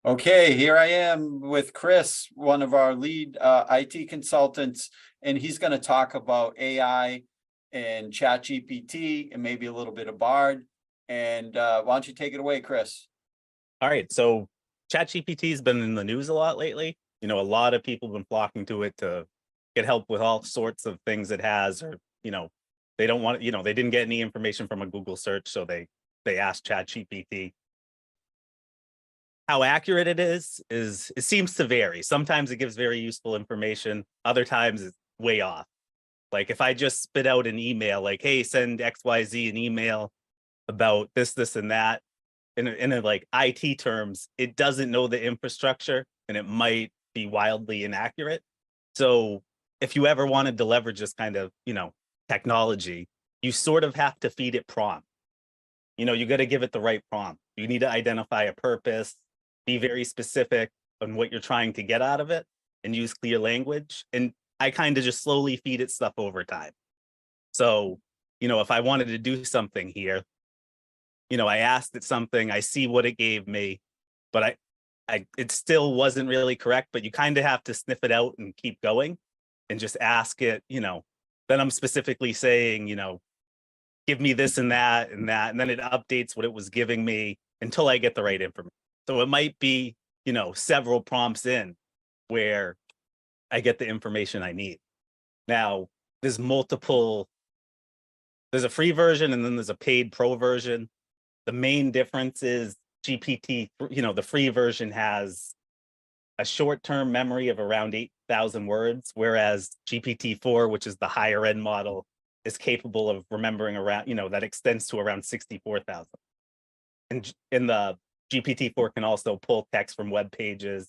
Okay, here I am with Chris, one of our lead IT consultants, and he's going to talk about AI and ChatGPT and maybe a little bit of Bard. And why don't you take it away, Chris? All right, so ChatGPT has been in the news a lot lately. A lot of people have been flocking to it to get help with all sorts of things it has, or they don't want, they didn't get any information from a Google search, so they asked ChatGPT. How accurate it is it seems to vary. Sometimes it gives very useful information, other times it's way off. Like if I just spit out an email like, hey, send XYZ an email about this, and that, in a like IT terms, it doesn't know the infrastructure and it might be wildly inaccurate. So if you ever wanted to leverage this kind of, technology, you sort of have to feed it prompt. You got to give it the right prompt. You need to identify a purpose, be very specific on what you're trying to get out of it, and use clear language. And I kind of just slowly feed it stuff over time. So, if I wanted to do something here, I asked it something, I see what it gave me, but it still wasn't really correct. But you kind of have to sniff it out and keep going and just ask it, then I'm specifically saying, give me this and that and that. And then it updates what it was giving me until I get the right information. So it might be, several prompts in where I get the information I need. Now, there's a free version and then there's a paid pro version. The main difference is GPT, the free version has a short-term memory of around 8,000 words, whereas GPT-4, which is the higher end model, is capable of remembering around, that extends to around 64,000. And in the GPT-4 can also pull text from web pages.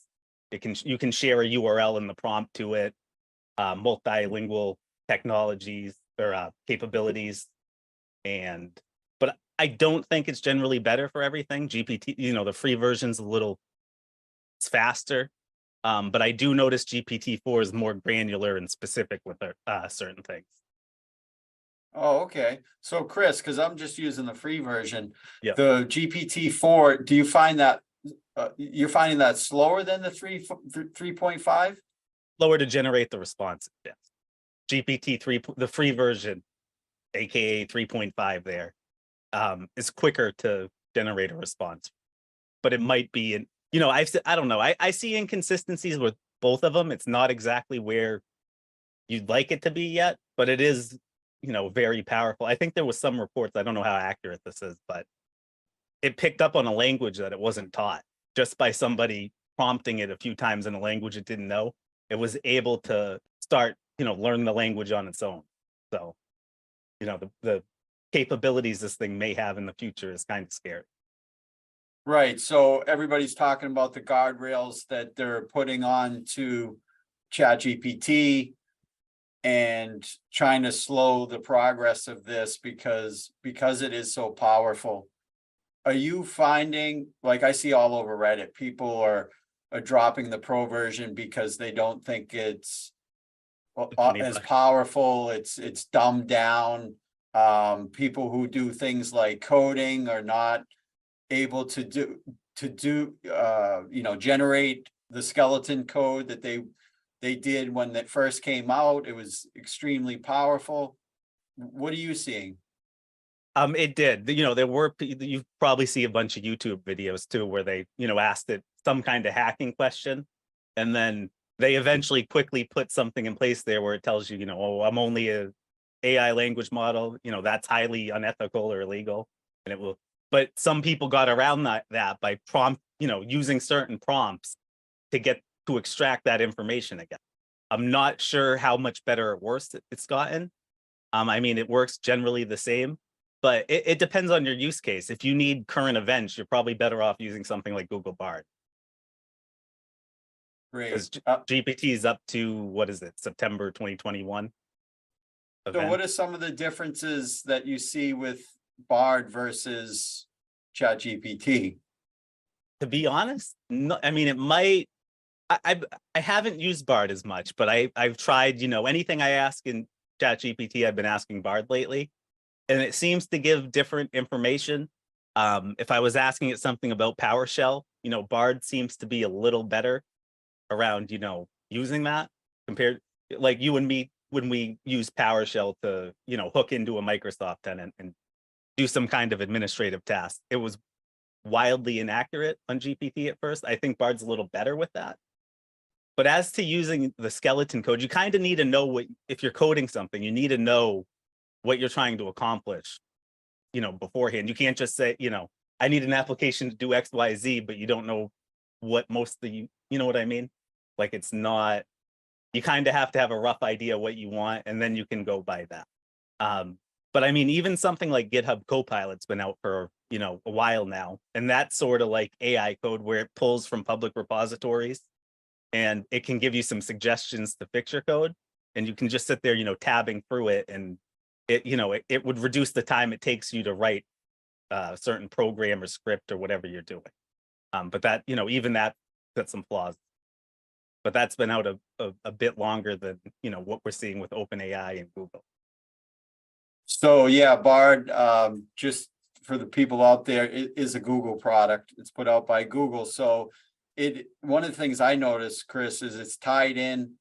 You can share a URL in the prompt to it, multilingual technologies or capabilities. But I don't think it's generally better for everything. GPT, the free version's it's faster. But I do notice GPT-4 is more granular and specific with certain things. Oh, okay. So Chris, because I'm just using the free version, Yeah. the GPT-4, do you find that you're finding that slower than the 3.5? Slower to generate the response. Yes. GPT-3, the free version, aka 3.5 there, is quicker to generate a response. But it might be I don't know. I see inconsistencies with both of them. It's not exactly where you'd like it to be yet, but it is, very powerful. I think there was some reports, I don't know how accurate this is, but it picked up on a language that it wasn't taught just by somebody prompting it a few times in a language it didn't know. It was able to start, learn the language on its own. So, the capabilities this thing may have in the future is kind of scary. Right. So everybody's talking about the guardrails that they're putting on to ChatGPT and trying to slow the progress of this because it is so powerful. Are you finding, like I see all over Reddit, people are dropping the pro version because they don't think it's as powerful, it's dumbed down. People who do things like coding are not able to generate the skeleton code that they did when that first came out. It was extremely powerful. What are you seeing? It did. You probably see a bunch of YouTube videos too, where they, asked it some kind of hacking question, and then they eventually quickly put something in place there where it tells you, oh, I'm only a AI language model, that's highly unethical or illegal, and it will. But some people got around that by using certain prompts to extract that information again. I'm not sure how much better or worse it's gotten. I mean, it works generally the same, but it depends on your use case. If you need current events, you're probably better off using something like Google Bard. Because Great. GPT is up to, what is it, September 2021? So what are some of the differences that you see with Bard versus ChatGPT? To be honest, no, I mean, it might. I haven't used Bard as much, but I've tried. Anything I ask in ChatGPT, I've been asking Bard lately, and it seems to give different information. If I was asking it something about PowerShell, Bard seems to be a little better around, using that compared, like you and me, when we use PowerShell to, hook into a Microsoft tenant and do some kind of administrative task. It was wildly inaccurate on GPT at first. I think Bard's a little better with that. But as to using the skeleton code, you kind of need to know if you're coding something, you need to know what you're trying to accomplish, beforehand. You can't just say, I need an application to do X, Y, Z, but you don't know what most of the, you know what I mean? Like it's not, you kind of have to have a rough idea what you want, and then you can go by that. But I mean, even something like GitHub Copilot's been out for, a while now. And that's sort of like AI code where it pulls from public repositories and it can give you some suggestions to fix your code. And you can just sit there, tabbing through it, and it would reduce the time it takes you to write a certain program or script or whatever you're doing. But that, even that's got some flaws. But that's been out a bit longer than, what we're seeing with OpenAI and Google. So yeah, Bard, just for the people out there, it is a Google product. It's put out by Google. So one of the things I noticed, Chris, is it's tied in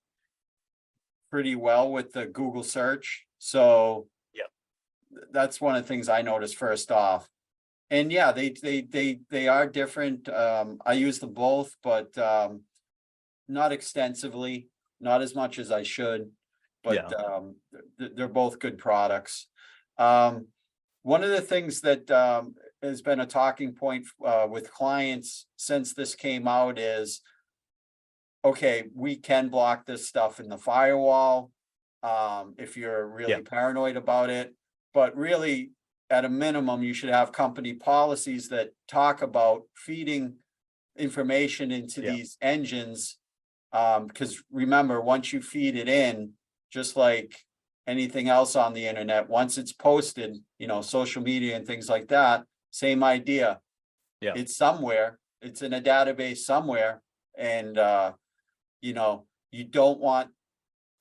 pretty well with the Google search. So yeah, that's one of the things I noticed first off. And yeah, they are different. I use them both, but not extensively, not as much as I should, but they're both good products. One of the things that has been a talking point with clients since this came out is, okay, we can block this stuff in the firewall if you're really paranoid about it, but really at a minimum, you should have company policies that talk about feeding information into these engines. Because remember, once you feed it in, just like anything else on the internet, once it's posted, social media and things like that, same idea. Yeah. It's somewhere, it's in a database somewhere. And you don't want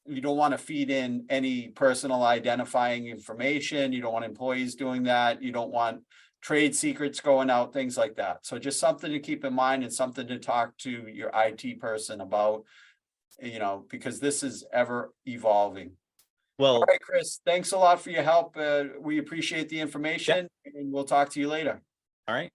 to feed in any personal identifying information. You don't want employees doing that. You don't want trade secrets going out, things like that. So just something to keep in mind and something to talk to your IT person about, because this is ever evolving. Well, all right, Chris, thanks a lot for your help. We appreciate the information, and we'll talk to you later. All right.